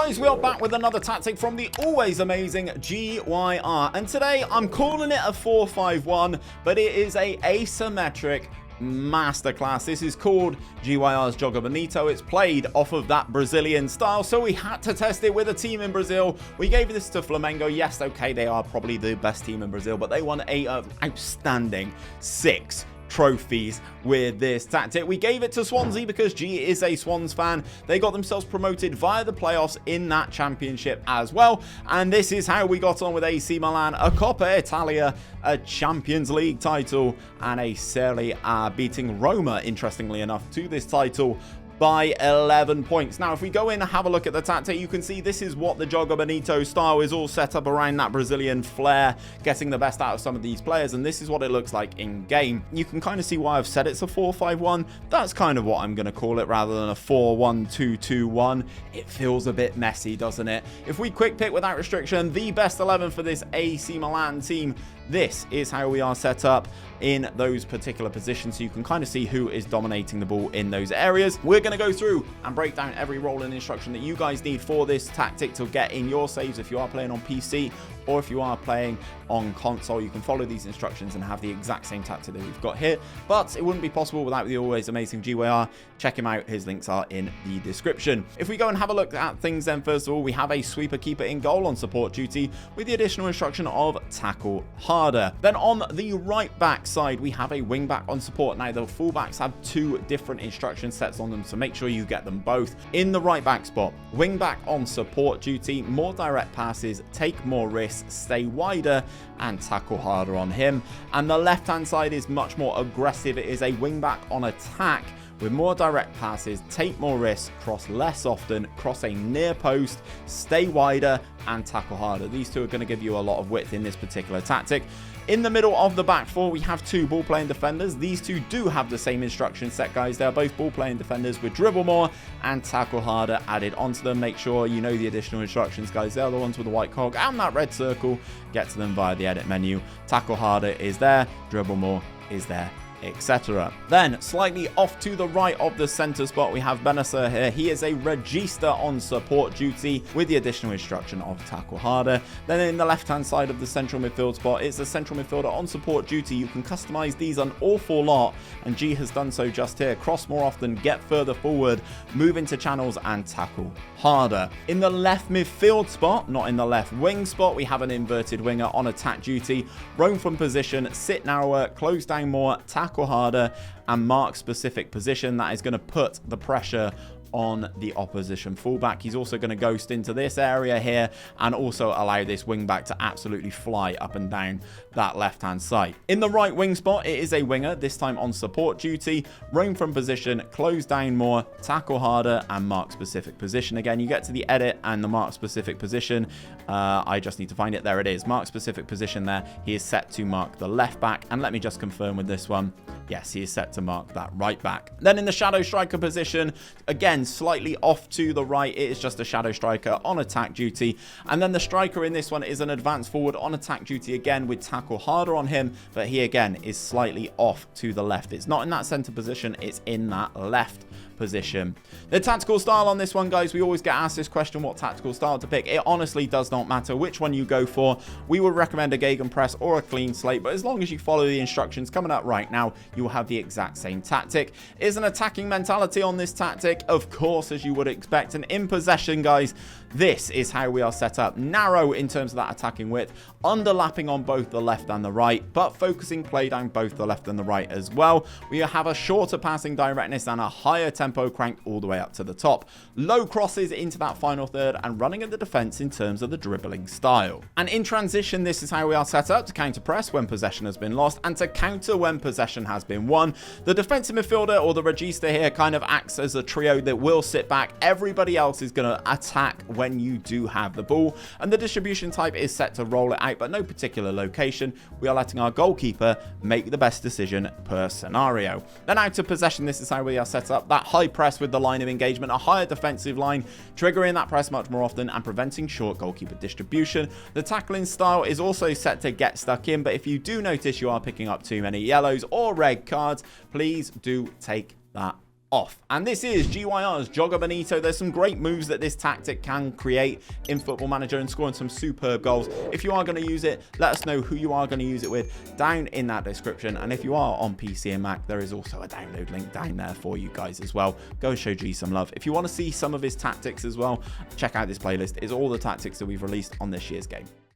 guys, we are back with another tactic from the always amazing GYR, and today I'm calling it a 4-5-1, but it is a asymmetric masterclass. This is called GYR's Joga Bonito. It's played off of that Brazilian style, so we had to test it with a team in Brazil. We gave this to Flamengo. Yes, okay, they are probably the best team in Brazil, but they won a outstanding 6 trophies with this tactic. We gave it to Swansea because G is a Swans fan. They got themselves promoted via the playoffs in that championship as well, and this is how we got on with AC Milan, a Coppa Italia, a Champions League title, and a Serie A, beating Roma, interestingly enough, to this title by 11 points. Now, if we go in and have a look at the tactic, you can see this is what the Joga Bonito style is, all set up around that Brazilian flair, getting the best out of some of these players, and this is what it looks like in game. You can kind of see why I've said it's a 4-5-1. That's kind of what I'm going to call it, rather than a 4-1-2-2-1. It feels a bit messy, doesn't it? If we quick pick without restriction the best 11 for this AC Milan team, this is how we are set up in those particular positions, so you can kind of see who is dominating the ball in those areas. We're going to go through and break down every role and instruction that you guys need for this tactic to get in your saves if you are playing on PC, or if you are playing on console. You can follow these instructions and have the exact same tactic that we've got here, but it wouldn't be possible without the always amazing GYR. Check him out, his links are in the description. If we go and have a look at things, then first of all, we have a sweeper keeper in goal on support duty with the additional instruction of tackle harder. Then on the right back side, we have a wing back on support. Now, the fullbacks have 2 different instruction sets on them, so make sure you get them both. In the right back spot, wing back on support duty, more direct passes, take more risks, stay wider, and tackle harder on him. And the left hand side is much more aggressive. It is a wing back on attack with more direct passes, take more risks, cross less often, cross a near post, stay wider, and tackle harder. These 2 are going to give you a lot of width in this particular tactic. In the middle of the back 4, we have 2 ball-playing defenders. These 2 do have the same instruction set, guys. They're both ball-playing defenders with dribble more and tackle harder added onto them. Make sure you know the additional instructions, guys. They're the ones with the white cog and that red circle. Get to them via the edit menu. Tackle harder is there, dribble more is there, etc. Then, slightly off to the right of the center spot, we have Benacer here. He is a regista on support duty with the additional instruction of tackle harder. Then in the left-hand side of the central midfield spot, it's a central midfielder on support duty. You can customize these an awful lot, and G has done so just here. Cross more often, get further forward, move into channels, and tackle harder. In the left midfield spot, not in the left wing spot, we have an inverted winger on attack duty. Roam from position, sit narrower, close down more, tackle harder, and mark specific position. That is going to put the pressure on the opposition fullback. He's also going to ghost into this area here and also allow this wing back to absolutely fly up and down that left hand side. In the right wing spot, it is a winger, this time on support duty. Roam from position, close down more, tackle harder, and mark specific position. Again, you get to the edit and the mark specific position. I just need to find it. There it is. Mark specific position there. He is set to mark the left back, and let me just confirm with this one. Yes, he is set to mark that right back. Then in the shadow striker position, again, slightly off to the right, it is just a shadow striker on attack duty. And then the striker in this one is an advanced forward on attack duty, again with tackle harder on him, but he again is slightly off to the left. It's not in that center position, it's in that left position. The tactical style on this one, guys, we always get asked this question, what tactical style to pick. It honestly does not matter which one you go for. We would recommend a gegenpress or a clean slate, but as long as you follow the instructions coming up right now, you will have the exact same tactic. Is an attacking mentality on this tactic? Of course, as you would expect. And in possession, guys, this is how we are set up. Narrow in terms of that attacking width, underlapping on both the left and the right, but focusing play down both the left and the right as well. We have a shorter passing directness and a higher tempo crank all the way up to the top. Low crosses into that final third and running at the defense in terms of the dribbling style. And in transition, this is how we are set up to counter press when possession has been lost and to counter when possession has been won. The defensive midfielder or the regista here kind of acts as a trio that will sit back. Everybody else is going to attack when you do have the ball, and the distribution type is set to roll it out, but no particular location. We are letting our goalkeeper make the best decision per scenario. Then out of possession, this is how we are set up. That high press with the line of engagement, a higher defensive line, triggering that press much more often and preventing short goalkeeper distribution. The tackling style is also set to get stuck in, but if you do notice you are picking up too many yellows or red cards, please do take that off. And this is GYR's Jogger Bonito. There's some great moves that this tactic can create in Football Manager and scoring some superb goals. If you are going to use it, let us know who you are going to use it with down in that description. And if you are on PC and Mac, there is also a download link down there for you guys as well. Go show G some love. If you want to see some of his tactics as well, check out this playlist. It's all the tactics that we've released on this year's game.